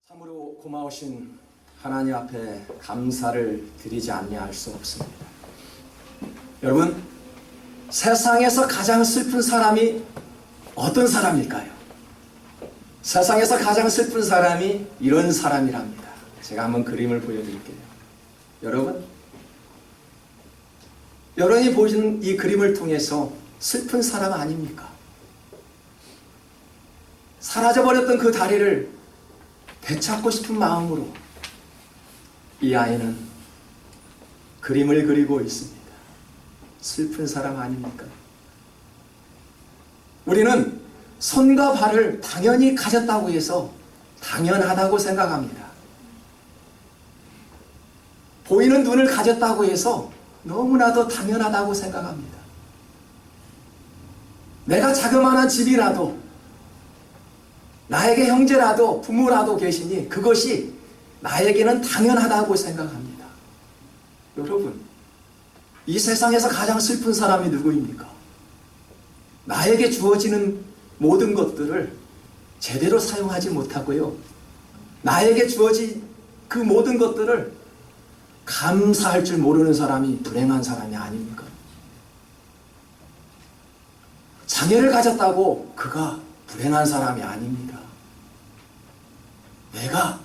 참으로 고마우신 하나님 앞에 감사를 드리지 아니할 수 없습니다. 여러분, 세상에서 가장 슬픈 사람이 어떤 사람일까요? 세상에서 가장 슬픈 사람이 이런 사람이랍니다. 제가 한번 그림을 보여드릴게요. 여러분이 보신 이 그림을 통해서 슬픈 사람 아닙니까? 사라져버렸던 그 다리를 되찾고 싶은 마음으로 이 아이는 그림을 그리고 있습니다. 슬픈 사람 아닙니까? 우리는 손과 발을 당연히 가졌다고 해서 당연하다고 생각합니다. 보이는 눈을 가졌다고 해서 너무나도 당연하다고 생각합니다. 내가 자그마한 집이라도, 나에게 형제라도 부모라도 계시니 그것이 나에게는 당연하다고 생각합니다. 여러분, 이 세상에서 가장 슬픈 사람이 누구입니까? 나에게 주어지는 모든 것들을 제대로 사용하지 못하고요, 나에게 주어진 그 모든 것들을 감사할 줄 모르는 사람이 불행한 사람이 아닙니까? 장애를 가졌다고 그가 불행한 사람이 아닙니다. 내가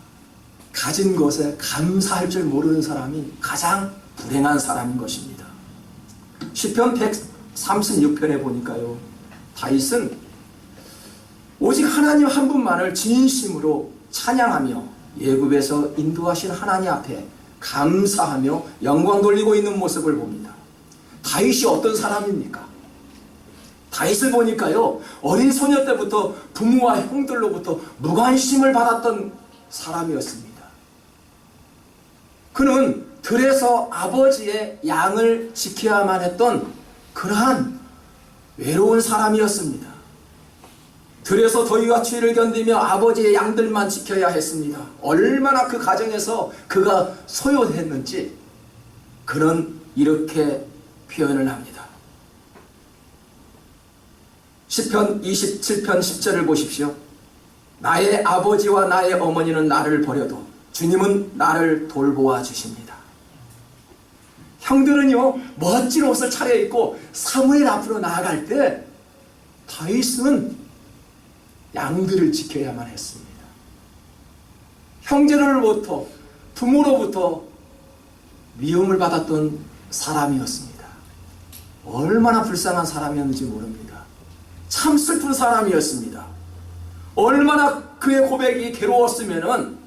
가진 것에 감사할 줄 모르는 사람이 가장 불행한 사람인 것입니다. 시편 136편에 보니까요, 다윗은 오직 하나님 한 분만을 진심으로 찬양하며 애굽에서 인도하신 하나님 앞에 감사하며 영광 돌리고 있는 모습을 봅니다. 다윗이 어떤 사람입니까? 다윗을 보니까요, 어린 소녀 때부터 부모와 형들로부터 무관심을 받았던 사람이었습니다. 그는 들에서 아버지의 양을 지켜야만 했던 그러한 외로운 사람이었습니다. 들에서 더위와 추위를 견디며 아버지의 양들만 지켜야 했습니다. 얼마나 그 가정에서 그가 소요했는지 그는 이렇게 표현을 합니다. 시편 27편 10절을 보십시오. 나의 아버지와 나의 어머니는 나를 버려도 주님은 나를 돌보아 주십니다. 형들은요, 멋진 옷을 차려입고 사무엘 앞으로 나아갈 때 다윗은 양들을 지켜야만 했습니다. 형제로부터, 부모로부터 미움을 받았던 사람이었습니다. 얼마나 불쌍한 사람이었는지 모릅니다. 참 슬픈 사람이었습니다. 얼마나 그의 고백이 괴로웠으면은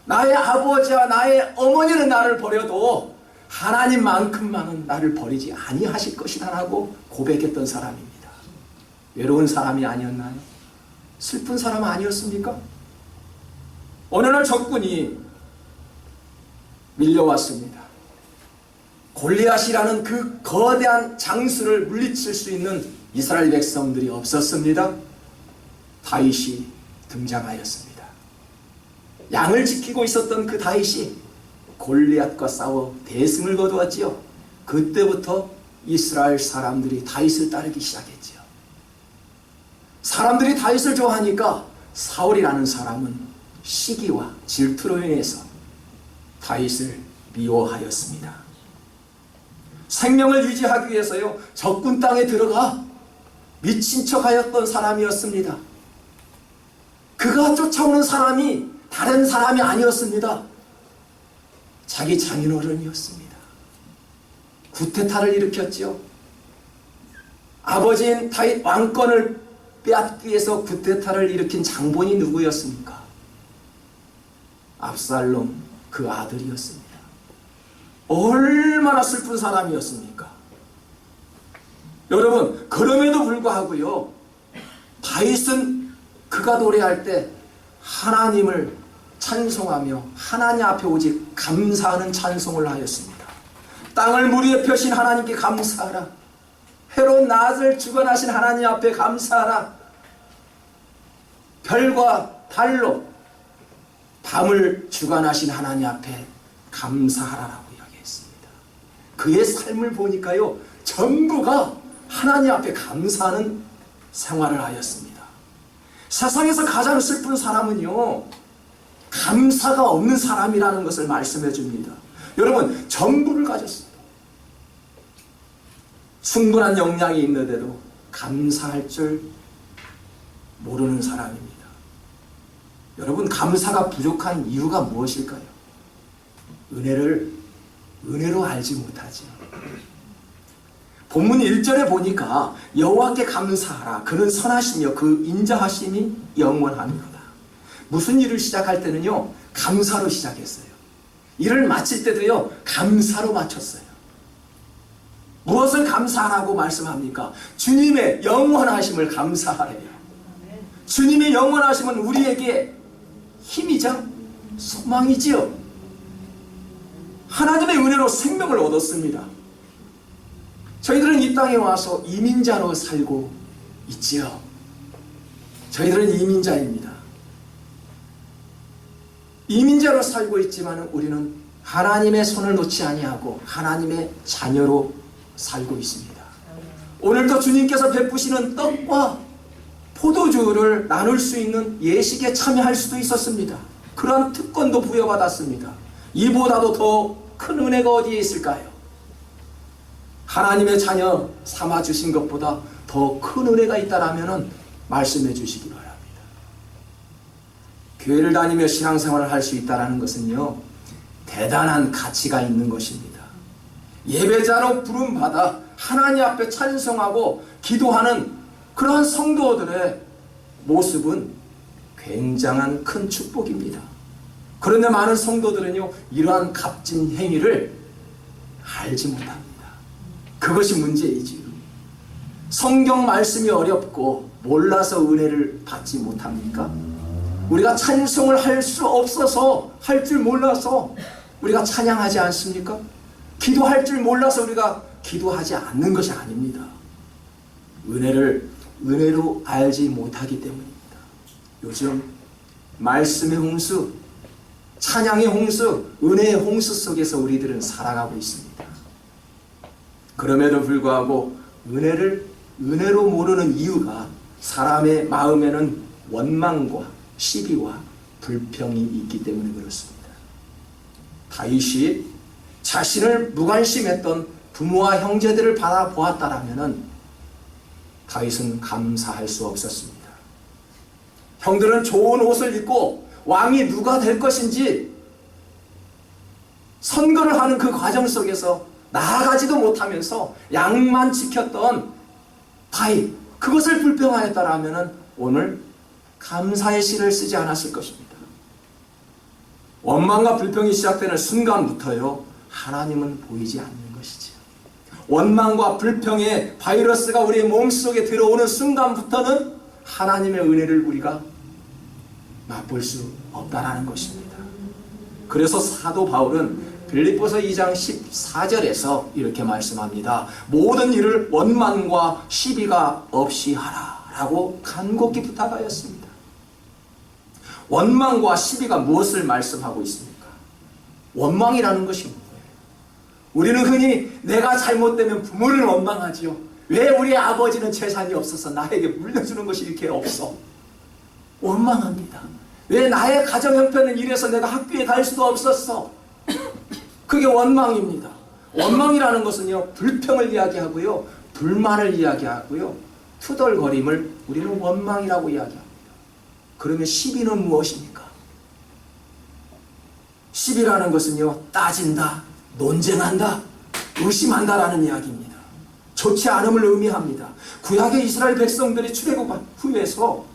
나의 아버지와 나의 어머니는 나를 버려도 하나님만큼만은 나를 버리지 아니하실 것이다라고 고백했던 사람입니다. 외로운 사람이 아니었나요? 슬픈 사람 아니었습니까? 어느 날 적군이 밀려왔습니다. 골리앗이라는 그 거대한 장수를 물리칠 수 있는 이스라엘 백성들이 없었습니다. 다윗이 등장하였습니다. 양을 지키고 있었던 그 다윗이 골리앗과 싸워 대승을 거두었지요. 그때부터 이스라엘 사람들이 다윗을 따르기 시작했지요. 사람들이 다윗을 좋아하니까 사울이라는 사람은 시기와 질투로 인해서 다윗을 미워하였습니다. 생명을 유지하기 위해서요, 적군 땅에 들어가 미친 척하였던 사람이었습니다. 그가 쫓아오는 사람이 다른 사람이 아니었습니다. 자기 장인어른이었습니다. 구테타를 일으켰죠. 아버지인 다윗 왕권을 빼앗기 위해서 구테타를 일으킨 장본이 누구였습니까? 압살롬, 그 아들이었습니다. 얼마나 슬픈 사람이었습니까? 여러분, 그럼에도 불구하고요, 다윗은 그가 노래할 때 하나님을 찬송하며 하나님 앞에 오직 감사하는 찬송을 하였습니다. 땅을 물 위에 펴신 하나님께 감사하라. 해로 낮을 주관하신 하나님 앞에 감사하라. 별과 달로 밤을 주관하신 하나님 앞에 감사하라라고 이야기했습니다. 그의 삶을 보니까요, 전부가 하나님 앞에 감사하는 생활을 하였습니다. 세상에서 가장 슬픈 사람은요, 감사가 없는 사람이라는 것을 말씀해 줍니다. 여러분, 전부를 가졌습니다. 충분한 역량이 있는데도 감사할 줄 모르는 사람입니다. 여러분, 감사가 부족한 이유가 무엇일까요? 은혜로 알지 못하지. 본문 1절에 보니까 여호와께 감사하라. 그는 선하시며 그 인자하심이 영원하니로다. 무슨 일을 시작할 때는요, 감사로 시작했어요. 일을 마칠 때도요, 감사로 마쳤어요. 무엇을 감사하라고 말씀합니까? 주님의 영원하심을 감사하래요. 주님의 영원하심은 우리에게 힘이자 소망이지요. 하나님의 은혜로 생명을 얻었습니다. 저희들은 이 땅에 와서 이민자로 살고 있지요. 저희들은 이민자입니다. 이민자로 살고 있지만 우리는 하나님의 손을 놓지 아니하고 하나님의 자녀로 살고 있습니다. 오늘도 주님께서 베푸시는 떡과 포도주를 나눌 수 있는 예식에 참여할 수도 있었습니다. 그러한 특권도 부여받았습니다. 이보다도 더 큰 은혜가 어디에 있을까요? 하나님의 자녀 삼아주신 것보다 더 큰 은혜가 있다라면 말씀해 주시기 바랍니다. 교회를 다니며 신앙생활을 할 수 있다는 것은요, 대단한 가치가 있는 것입니다. 예배자로 부름받아 하나님 앞에 찬송하고 기도하는 그러한 성도들의 모습은 굉장한 큰 축복입니다. 그런데 많은 성도들은요, 이러한 값진 행위를 알지 못합니다. 그것이 문제이지요. 성경 말씀이 어렵고 몰라서 은혜를 받지 못합니까? 우리가 찬송을 할 수 없어서, 할 줄 몰라서 우리가 찬양하지 않습니까? 기도할 줄 몰라서 우리가 기도하지 않는 것이 아닙니다. 은혜로 알지 못하기 때문입니다. 요즘 말씀의 홍수, 찬양의 홍수, 은혜의 홍수 속에서 우리들은 살아가고 있습니다. 그럼에도 불구하고 은혜로 모르는 이유가 사람의 마음에는 원망과 시비와 불평이 있기 때문에 그렇습니다. 다윗이 자신을 무관심했던 부모와 형제들을 바라보았다라면 다윗은 감사할 수 없었습니다. 형들은 좋은 옷을 입고 왕이 누가 될 것인지 선거를 하는 그 과정 속에서 나아가지도 못하면서 양만 지켰던 다윗, 그것을 불평하였다라면 오늘 감사의 시를 쓰지 않았을 것입니다. 원망과 불평이 시작되는 순간부터요, 하나님은 보이지 않는 것이죠. 원망과 불평의 바이러스가 우리의 몸속에 들어오는 순간부터는 하나님의 은혜를 우리가 맛볼 수 없다라는 것입니다. 그래서 사도 바울은 빌립보서 2장 14절에서 이렇게 말씀합니다. 모든 일을 원망과 시비가 없이 하라 라고 간곡히 부탁하였습니다. 원망과 시비가 무엇을 말씀하고 있습니까? 원망이라는 것이 뭐예요? 우리는 흔히 내가 잘못되면 부모를 원망하지요. 왜 우리 아버지는 재산이 없어서 나에게 물려주는 것이 이렇게 없어? 원망합니다. 왜 나의 가정 형편은 이래서 내가 학교에 갈 수도 없었어? 그게 원망입니다. 원망이라는 것은요, 불평을 이야기하고요, 불만을 이야기하고요, 투덜거림을 우리는 원망이라고 이야기합니다. 그러면 시비는 무엇입니까? 시비라는 것은요, 따진다, 논쟁한다, 의심한다라는 이야기입니다. 좋지 않음을 의미합니다. 구약의 이스라엘 백성들이 출애굽 후에서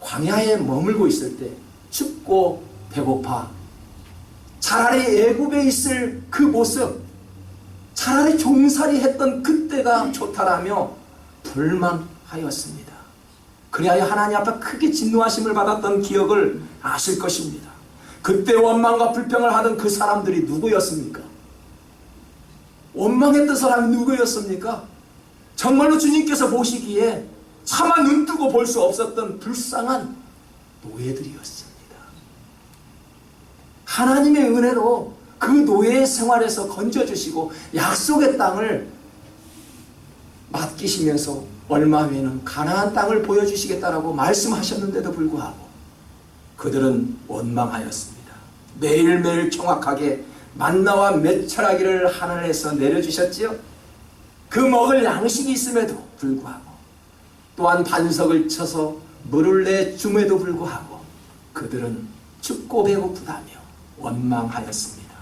광야에 머물고 있을 때 춥고 배고파, 차라리 애굽에 있을 그 모습, 차라리 종살이 했던 그때가 좋다라며 불만하였습니다. 그리하여 하나님 앞에 크게 진노하심을 받았던 기억을 아실 것입니다. 그때 원망과 불평을 하던 그 사람들이 누구였습니까? 원망했던 사람이 누구였습니까? 정말로 주님께서 보시기에 차마 눈뜨고 볼 수 없었던 불쌍한 노예들이었습니다. 하나님의 은혜로 그 노예의 생활에서 건져주시고 약속의 땅을 맡기시면서 얼마 후에는 가나안 땅을 보여주시겠다라고 말씀하셨는데도 불구하고 그들은 원망하였습니다. 매일매일 정확하게 만나와 메추라기를 하늘에서 내려주셨지요. 그 먹을 양식이 있음에도 불구하고, 또한 반석을 쳐서 물을 내줌에도 불구하고 그들은 춥고 배고프다며 원망하였습니다.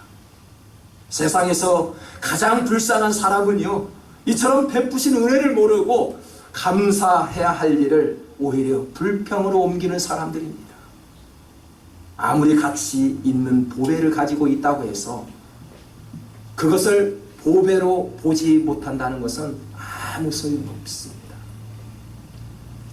세상에서 가장 불쌍한 사람은요, 이처럼 베푸신 은혜를 모르고 감사해야 할 일을 오히려 불평으로 옮기는 사람들입니다. 아무리 가치 있는 보배를 가지고 있다고 해서 그것을 보배로 보지 못한다는 것은 아무 소용이 없습니다.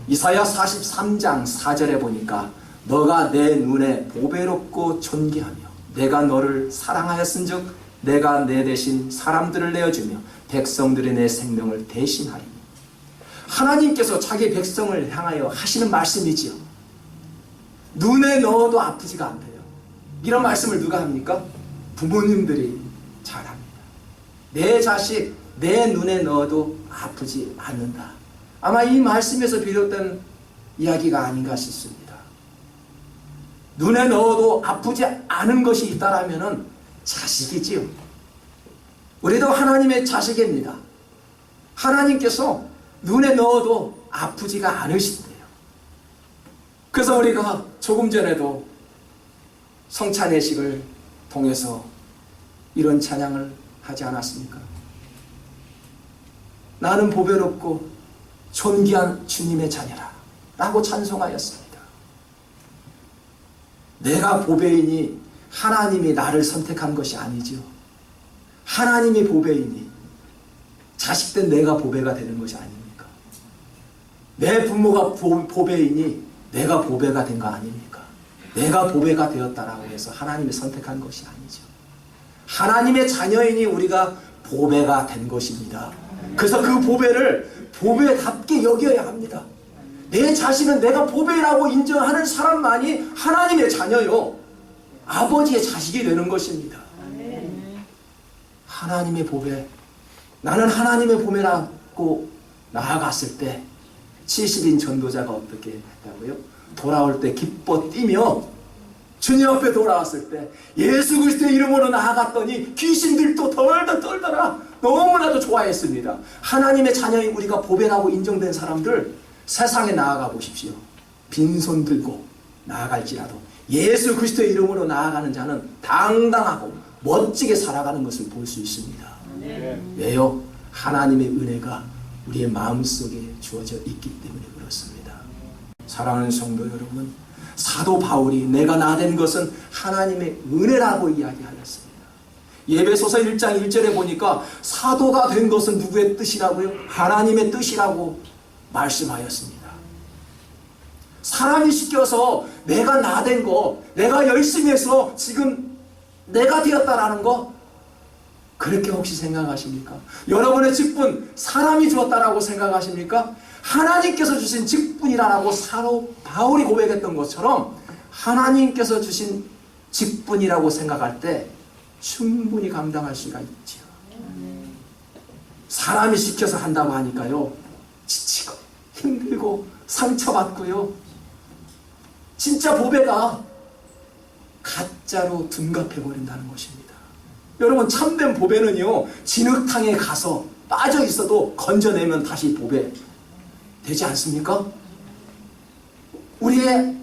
이사야 43장 4절에 보니까 너가 내 눈에 보배롭고 존귀하며 내가 너를 사랑하였은즉 내가 내 대신 사람들을 내어주며 백성들이 내 생명을 대신하리니. 하나님께서 자기 백성을 향하여 하시는 말씀이지요. 눈에 넣어도 아프지가 않대요. 이런 말씀을 누가 합니까? 부모님들이 잘합니다. 내 자식 내 눈에 넣어도 아프지 않는다. 아마 이 말씀에서 비롯된 이야기가 아닌가 싶습니다. 눈에 넣어도 아프지 않은 것이 있다라면 자식이지요. 우리도 하나님의 자식입니다. 하나님께서 눈에 넣어도 아프지가 않으신대요. 그래서 우리가 조금 전에도 성찬예식을 통해서 이런 찬양을 하지 않았습니까? 나는 보배롭고 존귀한 주님의 자녀라 라고 찬송하였습니다. 내가 보배이니 하나님이 나를 선택한 것이 아니죠. 하나님이 보배이니 자식된 내가 보배가 되는 것이 아닙니까? 내 부모가 보배이니 내가 보배가 된 거 아닙니까? 내가 보배가 되었다라고 해서 하나님이 선택한 것이 아니죠. 하나님의 자녀이니 우리가 보배가 된 것입니다. 그래서 그 보배를 보배답게 여겨야 합니다. 내 자신은 내가 보배라고 인정하는 사람만이 하나님의 자녀요, 아버지의 자식이 되는 것입니다. 하나님의 보배, 나는 하나님의 보배라고 나아갔을 때 70인 전도자가 어떻게 했다고요? 돌아올 때 기뻐 뛰며 주님 앞에 돌아왔을 때 예수 그리스도의 이름으로 나아갔더니 귀신들도 덜덜 떨더라. 너무나도 좋아했습니다. 하나님의 자녀인 우리가 보배라고 인정된 사람들 세상에 나아가 보십시오. 빈손 들고 나아갈지라도 예수 그리스도의 이름으로 나아가는 자는 당당하고 멋지게 살아가는 것을 볼 수 있습니다. 왜요? 하나님의 은혜가 우리의 마음속에 주어져 있기 때문에 그렇습니다. 사랑하는 성도 여러분, 사도 바울이 내가 나 된 것은 하나님의 은혜라고 이야기하였습니다. 예배소서 1장 1절에 보니까 사도가 된 것은 누구의 뜻이라고요? 하나님의 뜻이라고 말씀하였습니다. 사람이 시켜서 내가 나 된 거, 내가 열심히 해서 지금 내가 되었다라는 거, 그렇게 혹시 생각하십니까? 여러분의 직분 사람이 주었다라고 생각하십니까? 하나님께서 주신 직분이라고 사도 바울이 고백했던 것처럼 하나님께서 주신 직분이라고 생각할 때 충분히 감당할 수가 있죠. 사람이 시켜서 한다고 하니까요, 지치고 힘들고 상처받고요, 진짜 보배가 가짜로 둔갑해버린다는 것입니다. 여러분, 참된 보배는요, 진흙탕에 가서 빠져 있어도 건져내면 다시 보배 되지 않습니까? 우리의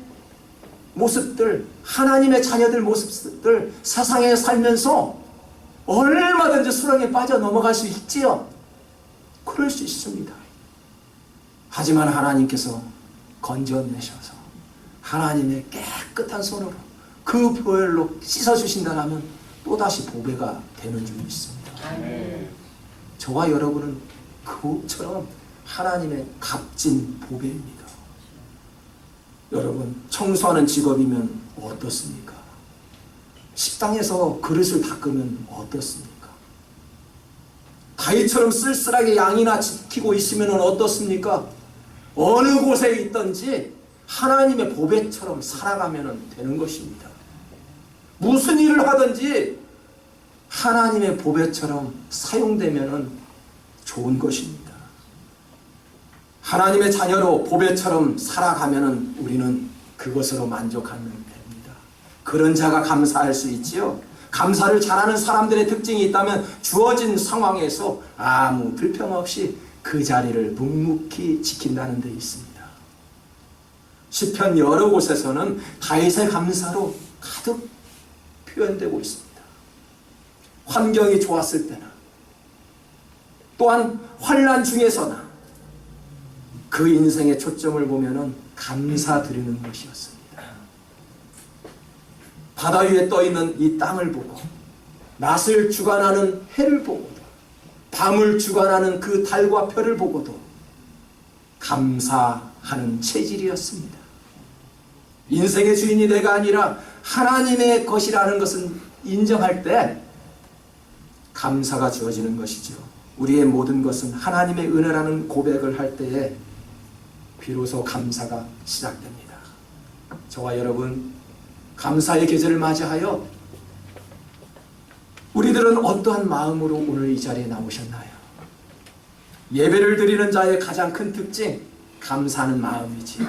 모습들, 하나님의 자녀들 모습들 세상에 살면서 얼마든지 수렁에 빠져 넘어갈 수 있지요. 그럴 수 있습니다. 하지만 하나님께서 건져내셔서 하나님의 깨끗한 손으로 그 보혈로 씻어주신다면 또다시 보배가 되는 줄 믿습니다. 저와 여러분은 그처럼 하나님의 값진 보배입니다. 여러분, 청소하는 직업이면 어떻습니까? 식당에서 그릇을 닦으면 어떻습니까? 다윗처럼 쓸쓸하게 양이나 지키고 있으면 어떻습니까? 어느 곳에 있든지 하나님의 보배처럼 살아가면 되는 것입니다. 무슨 일을 하든지 하나님의 보배처럼 사용되면 좋은 것입니다. 하나님의 자녀로 보배처럼 살아가면 우리는 그것으로 만족하면 됩니다. 그런 자가 감사할 수 있지요. 감사를 잘하는 사람들의 특징이 있다면 주어진 상황에서 아무 불평 없이 그 자리를 묵묵히 지킨다는 데 있습니다. 시편 여러 곳에서는 다윗의 감사로 가득 표현되고 있습니다. 환경이 좋았을 때나 또한 환난 중에서나 그 인생의 초점을 보면은 감사드리는 것이었습니다. 바다 위에 떠있는 이 땅을 보고 낮을 주관하는 해를 보고도 밤을 주관하는 그 달과 별을 보고도 감사하는 체질이었습니다. 인생의 주인이 내가 아니라 하나님의 것이라는 것은 인정할 때 감사가 주어지는 것이죠. 우리의 모든 것은 하나님의 은혜라는 고백을 할 때에 비로소 감사가 시작됩니다. 저와 여러분, 감사의 계절을 맞이하여 우리들은 어떠한 마음으로 오늘 이 자리에 나오셨나요? 예배를 드리는 자의 가장 큰 특징, 감사하는 마음이지.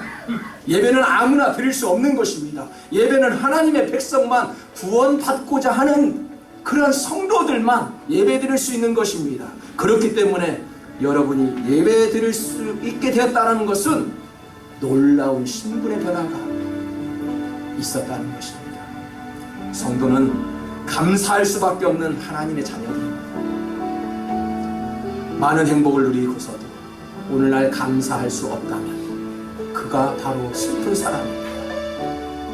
예배는 아무나 드릴 수 없는 것입니다. 예배는 하나님의 백성만 구원받고자 하는 그런 성도들만 예배 드릴 수 있는 것입니다. 그렇기 때문에 여러분이 예배 드릴 수 있게 되었다는 것은 놀라운 신분의 변화가 있었다는 것입니다. 성도는 감사할 수밖에 없는 하나님의 자녀입니다. 많은 행복을 누리고서도 오늘날 감사할 수 없다면 그가 바로 슬픈 사람입니다.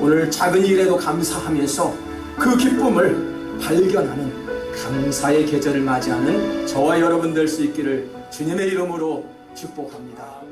오늘 작은 일에도 감사하면서 그 기쁨을 발견하는 감사의 계절을 맞이하는 저와 여러분 될 수 있기를 주님의 이름으로 축복합니다.